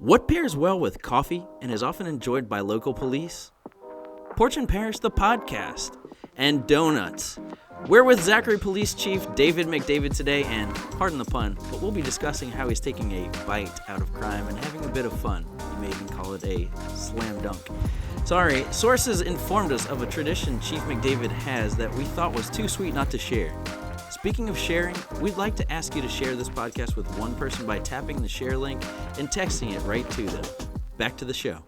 What pairs well with coffee and is often enjoyed by local police? Porch Parish, the podcast, and donuts. We're with Zachary Police Chief David McDavid today, and pardon the pun, but we'll be discussing how he's taking a bite out of crime and having a bit of fun. You may even call it a slam dunk. Sorry, sources informed us of a tradition Chief McDavid has that we thought was too sweet not to share. Speaking of sharing, we'd like to ask you to share this podcast with one person by tapping the share link and texting it right to them. Back to the show.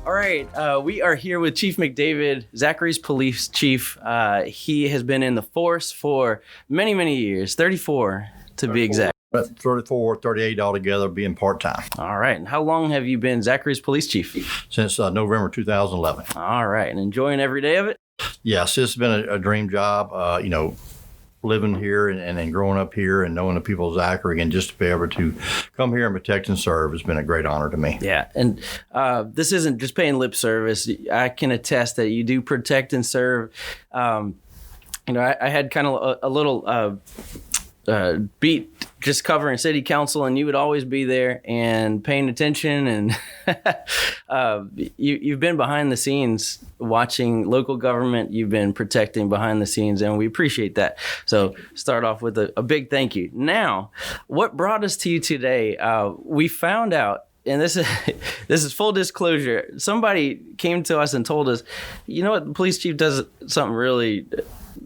All right, we are here with Chief McDavid, Zachary's police chief. He has been in the force for many, many years, 34 to be exact. 34, 38 altogether, being part-time. All right, and how long have you been Zachary's police chief? Since November 2011. All right, and enjoying every day of it? Yes, it's been a dream job, living here and growing up here and knowing the people of Zachary, and just to be able to come here and protect and serve has been a great honor to me. Yeah, and this isn't just paying lip service. I can attest that you do protect and serve. I had kind of a little beat just covering city council, and you would always be there and paying attention, and you've been behind the scenes watching local government. You've been protecting behind the scenes, and we appreciate that. So start off with a big thank you. Now, what brought us to you today, we found out, and this is full disclosure, somebody came to us and told us, you know what, the police chief does something really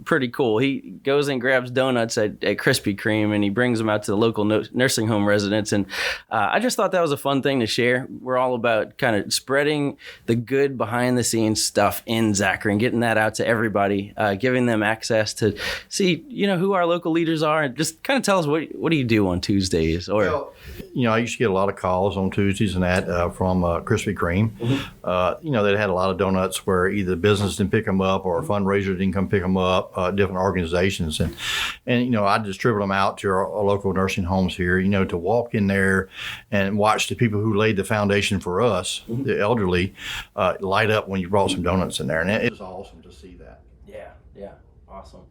pretty cool. He goes and grabs donuts at Krispy Kreme, and he brings them out to the local nursing home residents. And I just thought that was a fun thing to share. We're all about kind of spreading the good behind the scenes stuff in Zachary and getting that out to everybody, giving them access to see, who our local leaders are, and just kind of tell us what do you do on Tuesdays? Or I used to get a lot of calls on Tuesdays and that from Krispy Kreme. Mm-hmm. They had a lot of donuts where either the business didn't pick them up or a fundraiser didn't come pick them up. Different organizations, and I distribute them out to our local nursing homes here, to walk in there and watch the people who laid the foundation for us, mm-hmm. the elderly, light up when you brought some donuts in there, and it was awesome to see that. Yeah, awesome.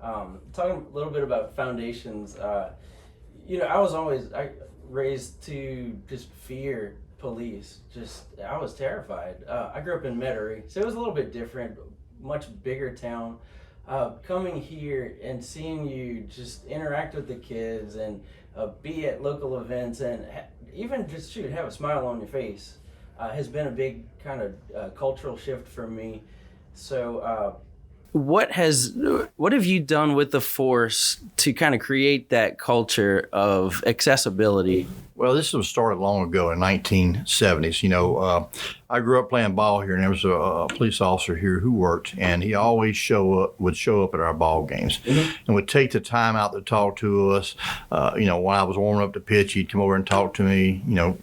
Talking a little bit about foundations, I was raised to just fear police. I was terrified. I grew up in Metairie, so it was a little bit different, much bigger town. Coming here and seeing you just interact with the kids and be at local events and even just have a smile on your face has been a big kind of cultural shift for me. So what have you done with the force to kind of create that culture of accessibility? Well, this was started long ago in 1970s. I grew up playing ball here, and there was a police officer here who worked, and he always would show up at our ball games, mm-hmm. and would take the time out to talk to us. When I was warming up the pitch, he'd come over and talk to me.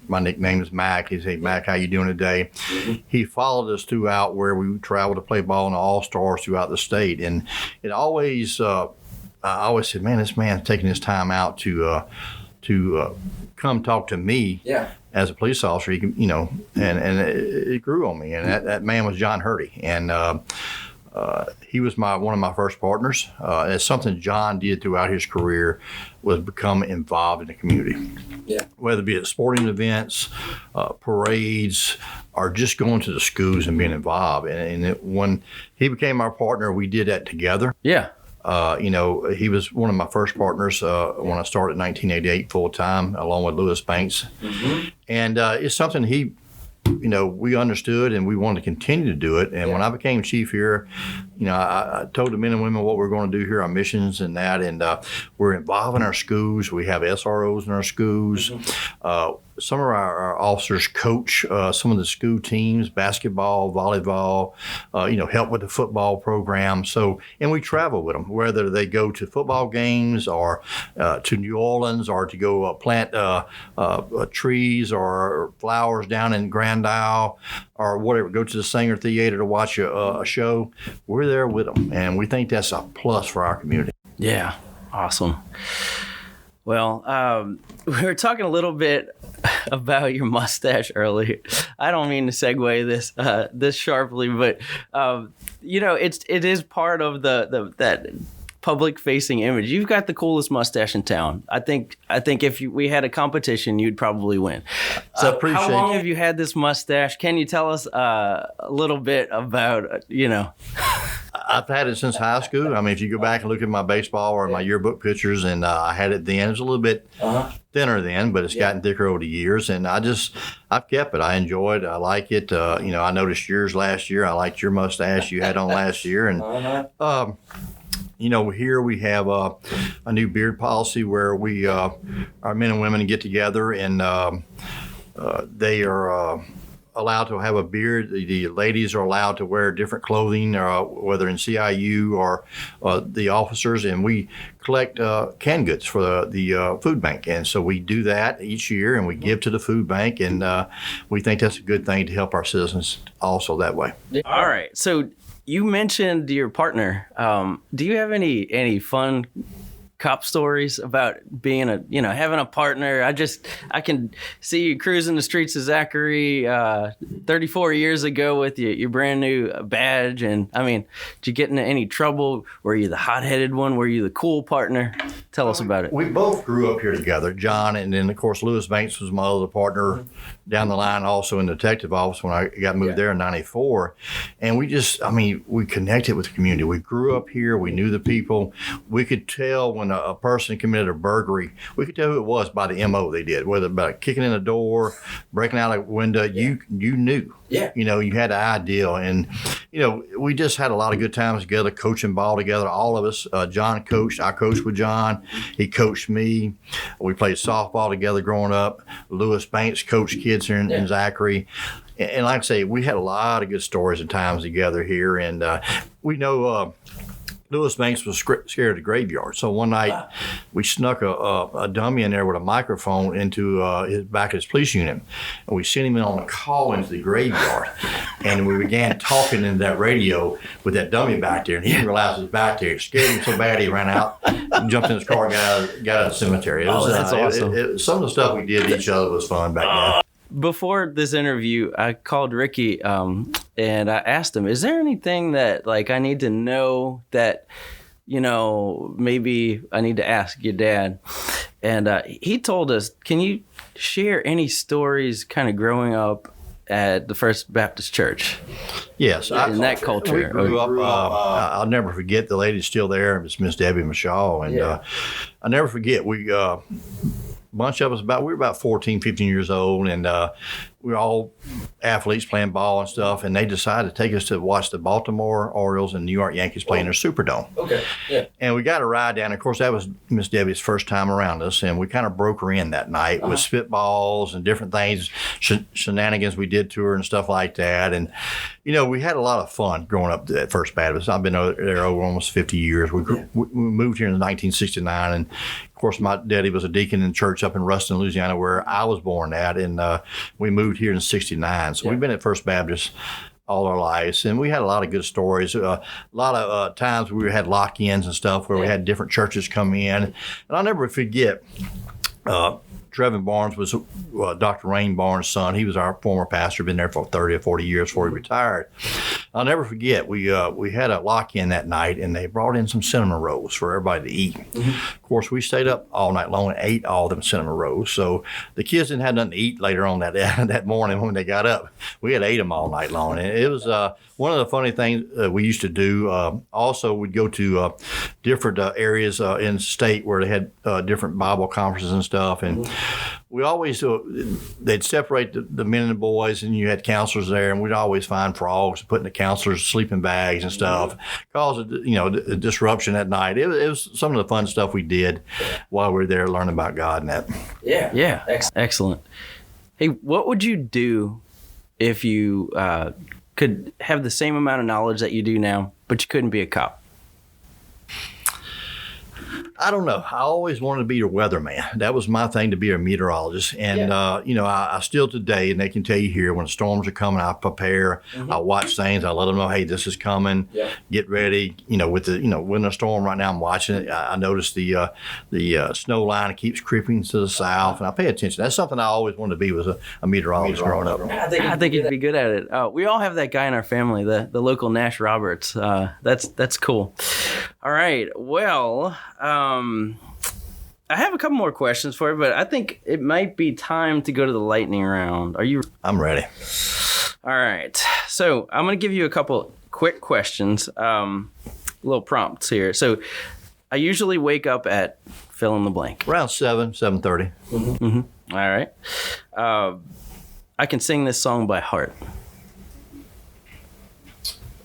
My nickname is Mac. He'd say, "Mac, how you doing today?" Mm-hmm. He followed us throughout where we would travel to play ball in the All-Stars throughout the state, and it always, I always said, man, this man's taking his time out to come talk to me as a police officer. He can, and it grew on me. And that man was John Hurdy, and he was one of my first partners. It's something John did throughout his career was become involved in the community. Yeah. Whether it be at sporting events, parades, or just going to the schools and being involved. And when he became our partner, we did that together. Yeah. He was one of my first partners when I started in 1988 full-time, along with Lewis Banks. Mm-hmm. And it's something we understood, and we wanted to continue to do it. And when I became chief here, I told the men and women what we're going to do here, our missions and that. And we're involved in our schools. We have SROs in our schools. Mm-hmm. Some of our officers coach some of the school teams, basketball, volleyball, help with the football program. So, and we travel with them, whether they go to football games or to New Orleans or to go plant trees or flowers down in Grand Isle or whatever, go to the Singer Theater to watch a show. We're there with them, and we think that's a plus for our community. Yeah, awesome. Well, we were talking a little bit about your mustache earlier. I don't mean to segue this sharply, but it is part of that public-facing image. You've got the coolest mustache in town. I think if we had a competition, you'd probably win. So appreciate how long have you had this mustache? Can you tell us a little bit about, I've had it since high school. I mean, if you go back and look at my baseball or my yearbook pictures, and I had it then. It was a little bit thinner then, but it's gotten thicker over the years. And I've kept it. I enjoy it. I like it. I noticed yours last year. I liked your mustache you had on last year. And, here we have a new beard policy where we, our men and women get together and they are allowed to have a beard. The ladies are allowed to wear different clothing, whether in CIU or the officers, and we collect canned goods for the food bank. And so we do that each year, and we give to the food bank, and we think that's a good thing to help our citizens also that way. All right. So you mentioned your partner. Do you have any fun cop stories about being having a partner? I can see you cruising the streets of Zachary 34 years ago with your brand new badge. And I mean, did you get into any trouble? Were you the hot-headed one? Were you the cool partner? Tell us about it. We both grew up here together, John, and then of course Lewis Banks was my other partner down the line, also in the detective office when I got moved there in '94. And we connected with the community. We grew up here. We knew the people. We could tell when a person committed a burglary, we could tell who it was by the MO they did, whether by kicking in a door, breaking out a window. You knew. Yeah. You had an idea. And, we just had a lot of good times together, coaching ball together, all of us. John coached. I coached with John. He coached me. We played softball together growing up. Lewis Banks coached kids here in Zachary. And like I say, we had a lot of good stories and times together here. And we know Lewis Banks was scared of the graveyard. So one night we snuck a dummy in there with a microphone into his back of his police unit. And we sent him in on a call into the graveyard. And we began talking in that radio with that dummy back there. And he didn't realize it was back there. It scared him so bad he ran out and jumped in his car and got out of the cemetery. That's awesome. Some of the stuff we did to each other was fun back then. Before this interview, I called Ricky and I asked him, is there anything that I need to know that, maybe I need to ask your dad? And he told us, can you share any stories kind of growing up at the First Baptist Church? Yes. In that culture. We grew up, I'll never forget, the lady's still there. It's Miss Debbie Michaud. And I'll never forget, bunch of us we were about 14, 15 years old, and we were all athletes playing ball and stuff, and they decided to take us to watch the Baltimore Orioles and New York Yankees play in their Superdome. Okay. Yeah. And we got a ride down. Of course, that was Miss Debbie's first time around us, and we kind of broke her in that night with spitballs and different things, shenanigans we did to her and stuff like that. And, we had a lot of fun growing up at First Baptist. I've been there over almost 50 years. We moved here in 1969, and of course, my daddy was a deacon in church up in Ruston, Louisiana, where I was born at, and we moved here in '69. So we've been at First Baptist all our lives, and we had a lot of good stories. A lot of times we had lock-ins and stuff where we had different churches come in. And I'll never forget, Trevin Barnes was Dr. Rain Barnes' son. He was our former pastor, been there for 30 or 40 years before he retired. I'll never forget, we had a lock-in that night, and they brought in some cinnamon rolls for everybody to eat. Of course, we stayed up all night long and ate all them cinnamon rolls. So the kids didn't have nothing to eat later on that morning when they got up. We had ate them all night long. And it was one of the funny things we used to do. Also, we'd go to different areas in the state where they had different Bible conferences and stuff. And we always, they'd separate the men and the boys, and you had counselors there, and we'd always find frogs and put in the counselors' sleeping bags and stuff, cause a disruption at night. It was some of the fun stuff we did while we were there learning about God and that. Yeah. Excellent. Hey, what would you do if you could have the same amount of knowledge that you do now, but you couldn't be a cop? I don't know. I always wanted to be a weatherman. That was my thing, to be a meteorologist. And, I still today, and they can tell you here, when storms are coming, I prepare. I watch things. I let them know, hey, this is coming. Yeah. Get ready. With the, when a storm right now, I'm watching it. I notice the snow line keeps creeping to the south, and I pay attention. That's something I always wanted to be, was a meteorologist growing up. I think you'd be good at it. We all have that guy in our family, the local Nash Roberts. That's cool. All right. Well, I have a couple more questions for you, but I think it might be time to go to the lightning round. Are you? I'm ready. All right. So I'm going to give you a couple quick questions, little prompts here. So I usually wake up at fill in the blank. Around 7:30. Mm-hmm. All right. I can sing this song by heart.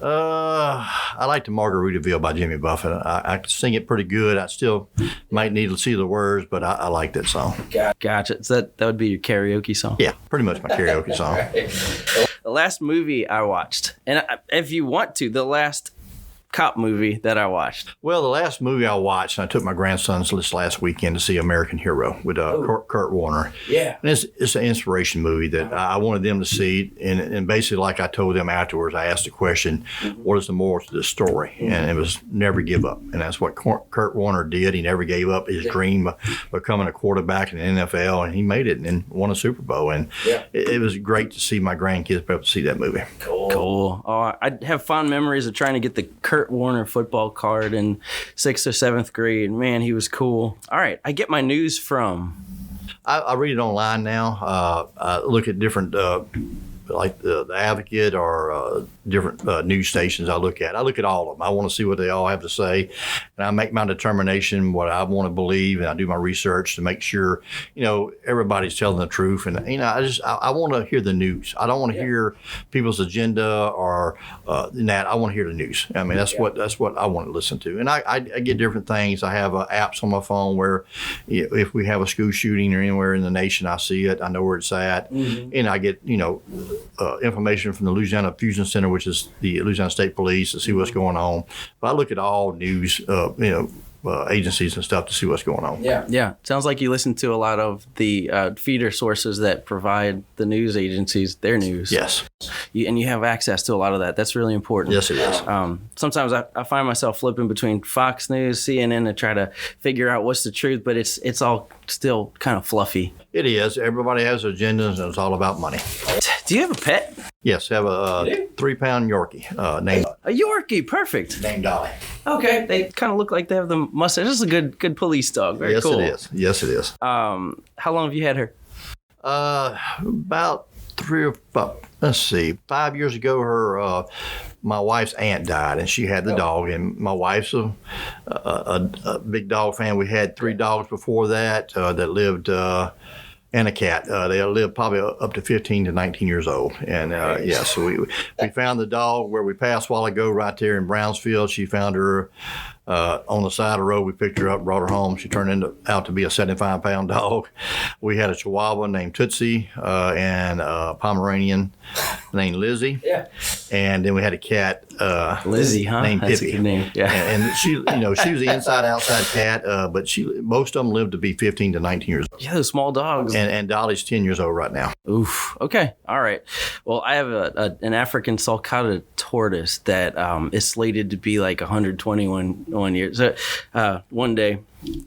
I like the Margaritaville by Jimmy Buffett. I can sing it pretty good. I still might need to see the words, but I like that song. Gotcha. So that would be your karaoke song? Yeah, pretty much my karaoke song. The last movie I watched, and if you want to, the last cop movie that I watched. Well, the last movie I watched, and I took my grandsons this last weekend to see American Hero with Kurt Warner. Yeah. And it's an inspiration movie that I wanted them to see. And basically, like I told them afterwards, I asked the question, what is the moral to this story? And it was never give up. And that's what Kurt Warner did. He never gave up his dream of becoming a quarterback in the NFL. And he made it and won a Super Bowl. And it was great to see my grandkids be able to see that movie. Cool. Oh, I have fond memories of trying to get the Kurt Warner football card in 6th or 7th grade. Man, he was cool. All right. I get my news from... I read it online now. I look at different, like the Advocate or different news stations I look at. I look at all of them. I want to see what they all have to say. And I make my determination what I want to believe. And I do my research to make sure, everybody's telling the truth. And, I want to hear the news. I don't want to hear people's agenda or that. I want to hear the news. I mean, that's what I want to listen to. And I get different things. I have apps on my phone where if we have a school shooting or anywhere in the nation, I see it. I know where it's at. Mm-hmm. And I get, information from the Louisiana Fusion Center, which is the Louisiana State Police, to see what's going on. But I look at all news, agencies and stuff to see what's going on. Yeah. Sounds like you listen to a lot of the feeder sources that provide the news agencies their news. Yes. And you have access to a lot of that. That's really important. Yes, it is. Sometimes I find myself flipping between Fox News, CNN to try to figure out what's the truth, but it's all still kind of fluffy. It is. Everybody has agendas, and it's all about money. Do you have a pet? Yes, I have a 3-pound Yorkie named... A Yorkie, perfect. Named Dolly. Okay, they kind of look like they have the mustache. This is a good police dog. Very cool. Yes, it is. How long have you had her? About 5 years ago, my wife's aunt died, and she had the dog. And my wife's a big dog fan. We had 3 dogs before that lived, and a cat. They lived probably up to 15 to 19 years old. And so we found the dog where we passed a while ago, right there in Brownsfield. She found her on the side of the road. We picked her up, brought her home. She turned out to be a 75-pound dog. We had a Chihuahua named Tootsie and a Pomeranian named Lizzie. Yeah. And then we had a cat Lizzie, huh? named That's Pippi. A good name. Yeah. And she, she was the inside-outside cat, but most of them lived to be 15 to 19 years old. Yeah, those small dogs. And Dolly's 10 years old right now. Oof. Okay. All right. Well, I have an African sulcata tortoise that is slated to be like 121 years. So one day,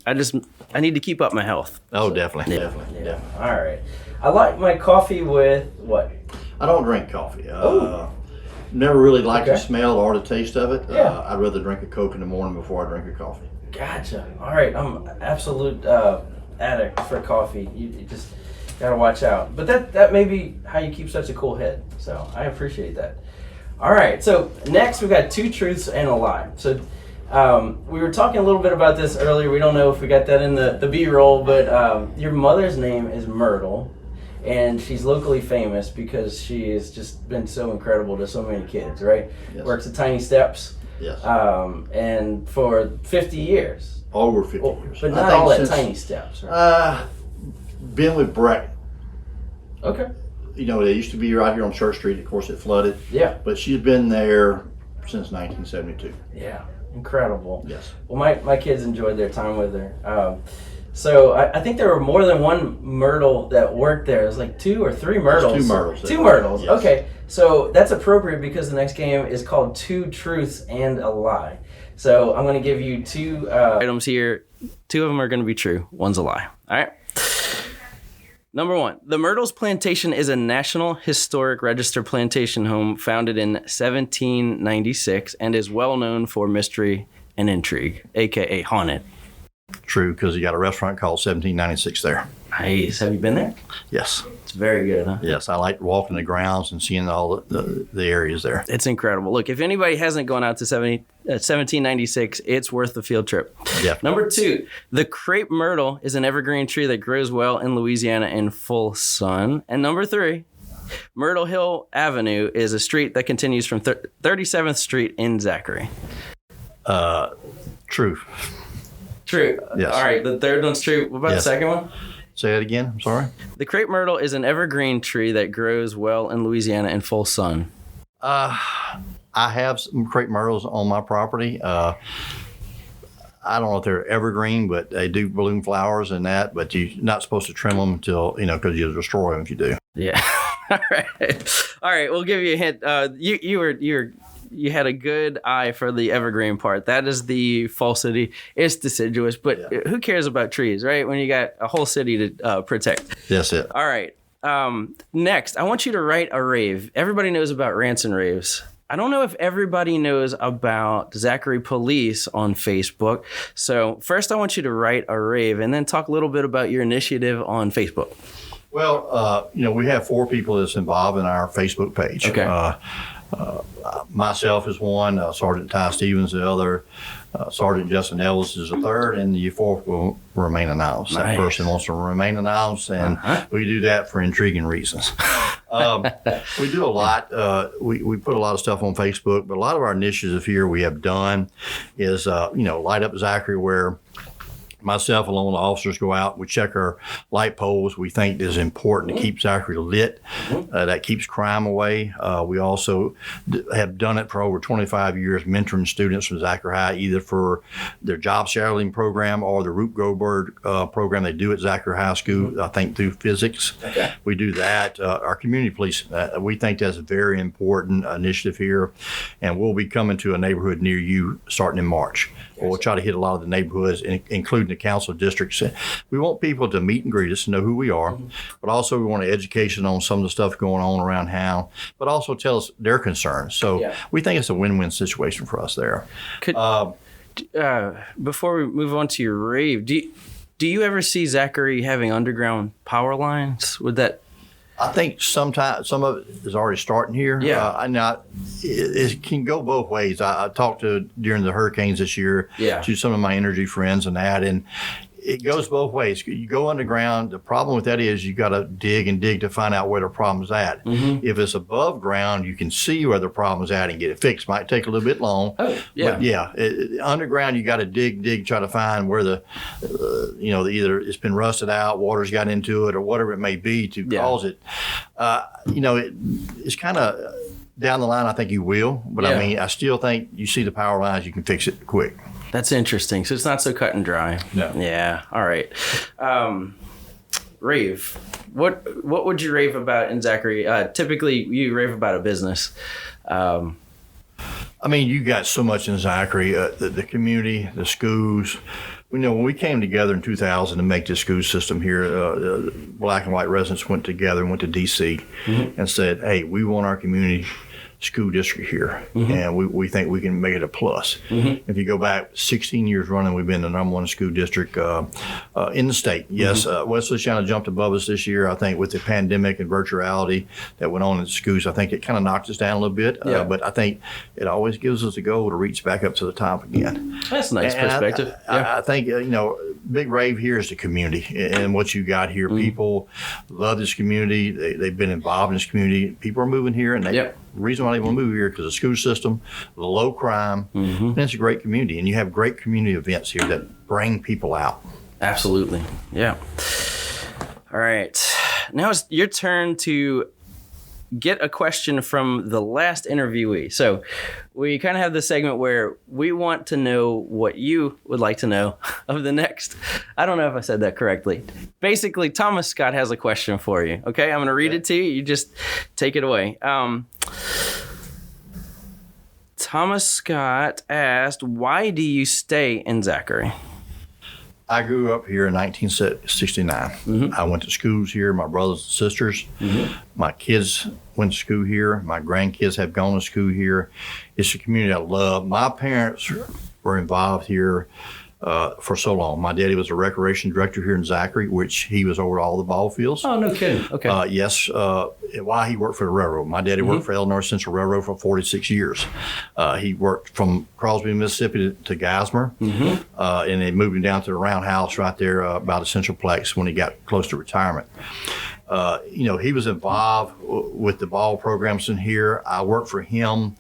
I need to keep up my health. Oh, definitely. Yeah. All right. I like my coffee with what? I don't drink coffee. Never really liked the smell or the taste of it. Yeah. I'd rather drink a Coke in the morning before I drink a coffee. Gotcha. All right. I'm an absolute addict for coffee. You just gotta watch out. But that may be how you keep such a cool head. So I appreciate that. All right. So next we got 2 truths and a lie. So we were talking a little bit about this earlier. We don't know if we got that in the B-roll, but your mother's name is Myrtle, and she's locally famous because she has just been so incredible to so many kids, right? Yes. Works at Tiny Steps. Yes. And for 50 years. Over 50 years. But not all at Tiny Steps, right? Been with Brett. Okay. They used to be right here on Church Street. Of course, it flooded. Yeah. But she's been there since 1972. Yeah. Incredible. Yes. Well, my kids enjoyed their time with her. So I think there were more than one Myrtle that worked there. It was like 2 or 3 Myrtles. There's 2 Myrtles. 2 Myrtles. Yes. Okay. So that's appropriate because the next game is called 2 Truths and a Lie. So I'm going to give you 2 items here. 2 of them are going to be true. 1's a lie. All right. Number 1, the Myrtles Plantation is a National Historic Register plantation home founded in 1796 and is well known for mystery and intrigue, aka haunted. True, because you got a restaurant called 1796 there. Nice. Have you been there? Yes. It's very good, huh? Yes, I like walking the grounds and seeing all the areas there. It's incredible. Look, if anybody hasn't gone out to 1796, it's worth the field trip. Yeah. Number 2, the crepe myrtle is an evergreen tree that grows well in Louisiana in full sun. And number 3, Myrtle Hill Avenue is a street that continues from 37th Street in Zachary. True. True. Yes. All right, the third one's true. What about the second one? Say it again. I'm sorry. The crepe myrtle is an evergreen tree that grows well in Louisiana in full sun. I have some crepe myrtles on my property. I don't know if they're evergreen, but they do bloom flowers and that. But you're not supposed to trim them until, because you'll destroy them if you do. Yeah. All right. We'll give you a hint. You had a good eye for the evergreen part. That is the falsity. It's deciduous, but who cares about trees, right? When you got a whole city to protect. That's it. All right. Next, I want you to write a rave. Everybody knows about rants and raves. I don't know if everybody knows about Zachary Police on Facebook. So first, I want you to write a rave and then talk a little bit about your initiative on Facebook. Well, we have 4 people that's involved in our Facebook page. Okay. Myself is one, Sergeant Ty Stevens the other, Sergeant Justin Ellis is the third, and the 4th will remain anonymous. Nice. That person wants to remain anonymous, and we do that for intriguing reasons. We do a lot. We put a lot of stuff on Facebook, but a lot of our initiatives here we have done is, Light Up Zachary, where myself, along with the officers, go out. We check our light poles. We think it is important to keep Zachary lit. That keeps crime away. We also have done it for over 25 years, mentoring students from Zachary High, either for their job shadowing program or the Rube Goldberg program they do at Zachary High School, I think through physics. Okay. We do that. Our community police, we think that's a very important initiative here. And we'll be coming to a neighborhood near you starting in March. We'll try to hit a lot of the neighborhoods, including the council districts. We want people to meet and greet us, know who we are, but also we want an education on some of the stuff going on around town, but also tell us their concerns. So we think it's a win-win situation for us there. Before we move on to your rave, do you ever see Zachary having underground power lines? Would that? I think sometimes some of it is already starting here. Yeah, it can go both ways. I talked to during the hurricanes this year to some of my energy friends and that, and it goes both ways. You go underground. The problem with that is you got to dig and dig to find out where the problem's at. If it's above ground, you can see where the problem's at and get it fixed. Might take a little bit long. But underground, you got to dig, try to find where the, either it's been rusted out, water's got into it, or whatever it may be to cause it. It's kind of down the line. I think you will, but I still think you see the power lines, you can fix it quick. That's interesting. So it's not so cut and dry. No. Yeah. All right. Rave. What would you rave about in Zachary? Typically, you rave about a business. You got so much in Zachary, the community, the schools. When we came together in 2000 to make this school system here, black and white residents went together and went to D.C. And said, hey, we want our community school district here, and we think we can make it a plus. If you go back 16 years running, we've been the #1 school district in the state. Yes, West Louisiana jumped above us this year. I think with the pandemic and virtuality that went on in the schools, I think it kind of knocked us down a little bit. But I think it always gives us a goal to reach back up to the top again. That's a nice perspective. I think big rave here is the community and what you got here. People love this community. They've been involved in this community. People are moving here, and the reason why they want to move here because of the school system, the low crime, and it's a great community. And you have great community events here that bring people out. Absolutely. Yeah. All right. Now it's your turn to get a question from the last interviewee. So we kind of have this segment where we want to know what you would like to know of the next. I don't know if I said that correctly. Basically, Thomas Scott has a question for you. Okay, I'm going to read it to you. You just take it away. Thomas Scott asked, why do you stay in Zachary? I grew up here in 1969. I went to schools here, my brothers and sisters. My kids went to school here. My grandkids have gone to school here. It's a community I love. My parents were involved here for so long. My daddy was a recreation director here in Zachary, which he was over all the ball fields. Oh, no kidding. Okay. Yes. Why he worked for the railroad. My daddy worked for Illinois Central Railroad for 46 years. He worked from Crosby, Mississippi to Geismar, and they moved him down to the roundhouse right there by the Centralplex when he got close to retirement. He was involved with the ball programs in here. I worked for him.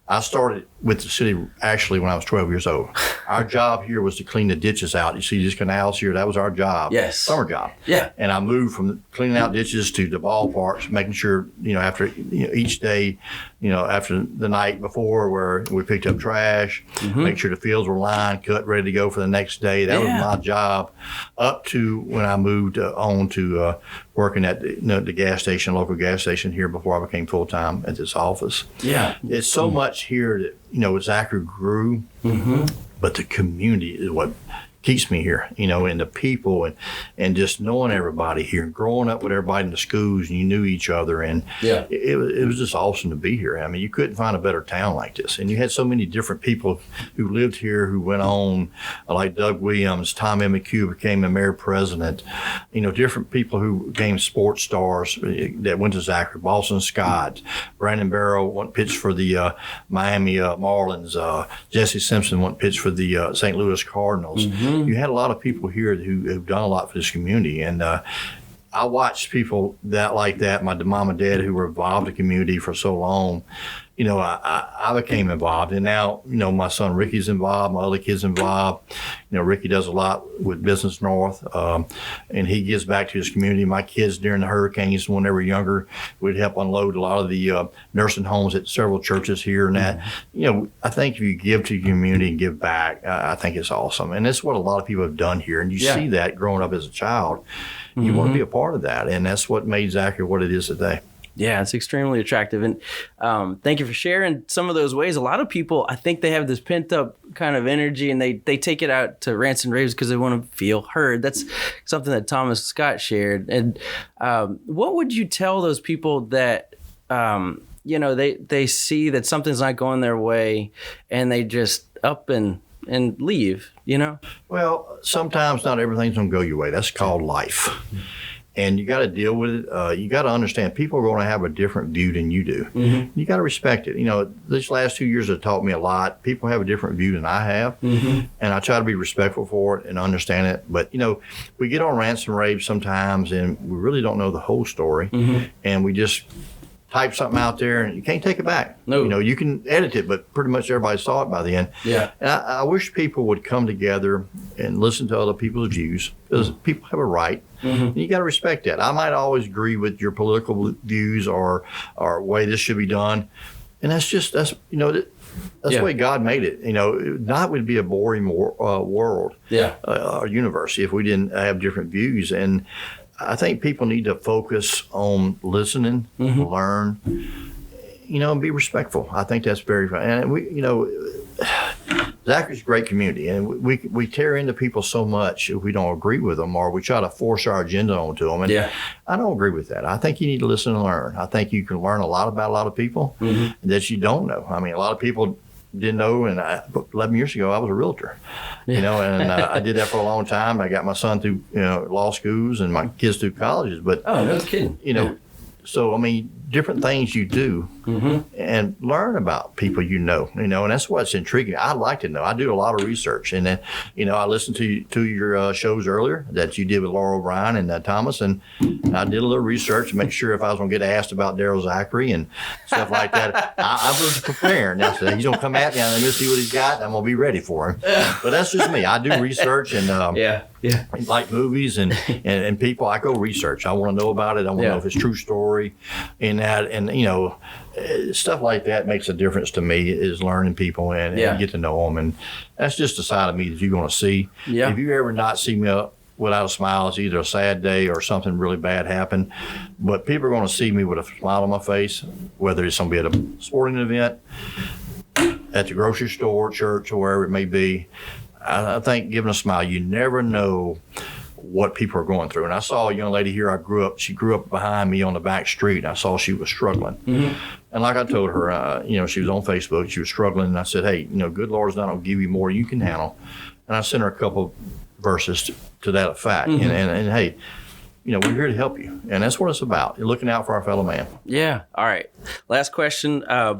I started with the city actually when I was 12 years old. Our job here was to clean the ditches out. You see these canals here, that was our job. Yes. Summer job. Yeah. And I moved from cleaning out ditches to the ballparks, making sure, after each day, after the night before where we picked up trash, make sure the fields were lined, cut, ready to go for the next day. That was my job up to when I moved on to working at the gas station, local gas station here before I became full-time at this office. Yeah. It's so much here that, Zachary grew, but the community is what keeps me here, and the people and just knowing everybody here and growing up with everybody in the schools, and you knew each other, and it was just awesome to be here. I mean, you couldn't find a better town like this, and you had so many different people who lived here who went on, like Doug Williams, Tom M. McHugh became a mayor president, different people who became sports stars that went to Zachary, Boston Scott, Brandon Barrow went pitch for the Miami Marlins, Jesse Simpson went pitch for the St. Louis Cardinals. You had a lot of people here who've done a lot for this community, and I watched people like that, my mom and dad who were involved in the community for so long. I became involved, and now, my son Ricky's involved, my other kids involved. Ricky does a lot with Business North, and he gives back to his community. My kids during the hurricanes, when they were younger, would help unload a lot of the nursing homes at several churches here and that. I think if you give to your community and give back, I think it's awesome. And that's what a lot of people have done here. And you see that growing up as a child. You want to be a part of that. And that's what made Zachary what it is today. Yeah, it's extremely attractive. And thank you for sharing some of those ways. A lot of people, I think they have this pent up kind of energy, and they take it out to rants and raves because they want to feel heard. That's something that Thomas Scott shared. And what would you tell those people that, they see that something's not going their way and they just up and leave, Well, sometimes not everything's going to go your way. That's called life. And you got to deal with it. You got to understand people are going to have a different view than you do. You got to respect it. These last 2 years have taught me a lot. People have a different view than I have. And I try to be respectful for it and understand it. But, we get on rants and raves sometimes and we really don't know the whole story. And we just type something out there and you can't take it back. No. You can edit it, but pretty much everybody saw it by the end. Yeah. And I wish people would come together and listen to other people's views, because people have a right. And you got to respect that. I might always agree with your political views or way this should be done. And that's the way God made it. Not would be a boring world, or universe if we didn't have different views. And I think people need to focus on listening, learn, and be respectful. I think that's very fun. And Zachary's a great community, and we tear into people so much if we don't agree with them, or we try to force our agenda onto them. And I don't agree with that. I think you need to listen and learn. I think you can learn a lot about a lot of people that you don't know. I mean, a lot of people didn't know, and 11 years ago I was a realtor, and I did that for a long time. I got my son through law schools and my kids through colleges, but no kidding. So I mean, different things you do and learn about people and that's what's intriguing. I like to know. I do a lot of research, and then I listened to your shows earlier that you did with Laura O'Brien and Thomas, and I did a little research to make sure if I was going to get asked about Daryl Zachary and stuff like that, I was preparing. I said, he's going to come at me and let me see what he's got, and I'm going to be ready for him. But that's just me. I do research, and like movies and people, I go research. I want to know about it. I want to know if it's true story and that, and stuff like that makes a difference to me, is learning people and get to know them. And that's just a side of me that you're going to see. If you ever not see me without a smile, it's either a sad day or something really bad happened. But people are going to see me with a smile on my face, whether it's going to be at a sporting event, at the grocery store, church, or wherever it may be. I think giving a smile, you never know what people are going through. And I saw a young lady here, she grew up behind me on the back street. I saw she was struggling. And like I told her, she was on Facebook, she was struggling. And I said, hey, good Lord's not going to give you more than you can handle. And and I sent her a couple verses to that effect. And hey, we're here to help you. And that's what it's about. You're looking out for our fellow man. Yeah. All right. Last question. I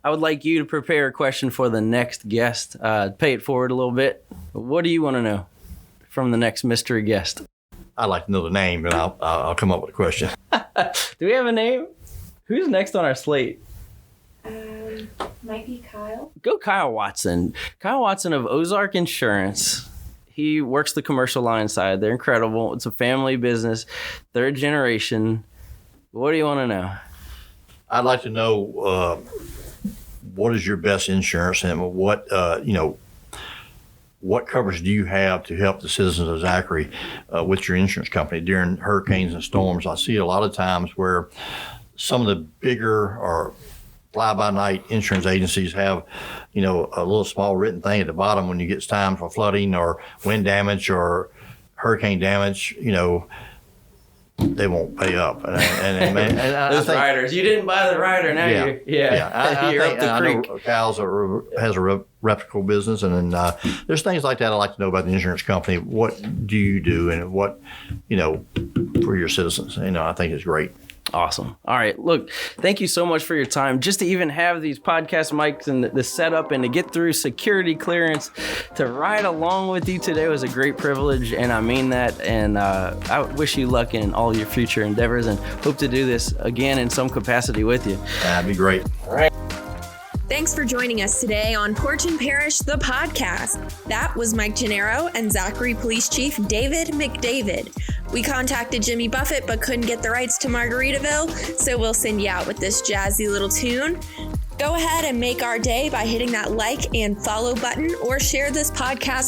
would like you to prepare a question for the next guest. Pay it forward a little bit. What do you want to know from the next mystery guest? I'd like to know the name, and I'll come up with a question. Do we have a name? Who's next on our slate? Might be Kyle. Go Kyle Watson. Kyle Watson of Ozark Insurance. He works the commercial line side. They're incredible. It's a family business, third generation. What do you want to know? I'd like to know what is your best insurance, and what coverage do you have to help the citizens of Zachary with your insurance company during hurricanes and storms? I see a lot of times where some of the bigger or fly-by-night insurance agencies have, a little small written thing at the bottom when it gets time for flooding or wind damage or hurricane damage, they won't pay up. And those riders. You didn't buy the rider. Now you're you're up the creek. I know Kyle's has a reputable business, and then there's things like that I'd like to know about the insurance company. What do you do, and what, for your citizens? I think it's great. Awesome. All right. Look, thank you so much for your time. Just to even have these podcast mics and the setup and to get through security clearance, to ride along with you today was a great privilege, and I mean that. And I wish you luck in all your future endeavors, and hope to do this again in some capacity with you. That'd be great. All right. Thanks for joining us today on Porch Parish, the podcast. That was Mike Gennaro and Zachary Police Chief David McDavid. We contacted Jimmy Buffett but couldn't get the rights to Margaritaville, so we'll send you out with this jazzy little tune. Go ahead and make our day by hitting that like and follow button, or share this podcast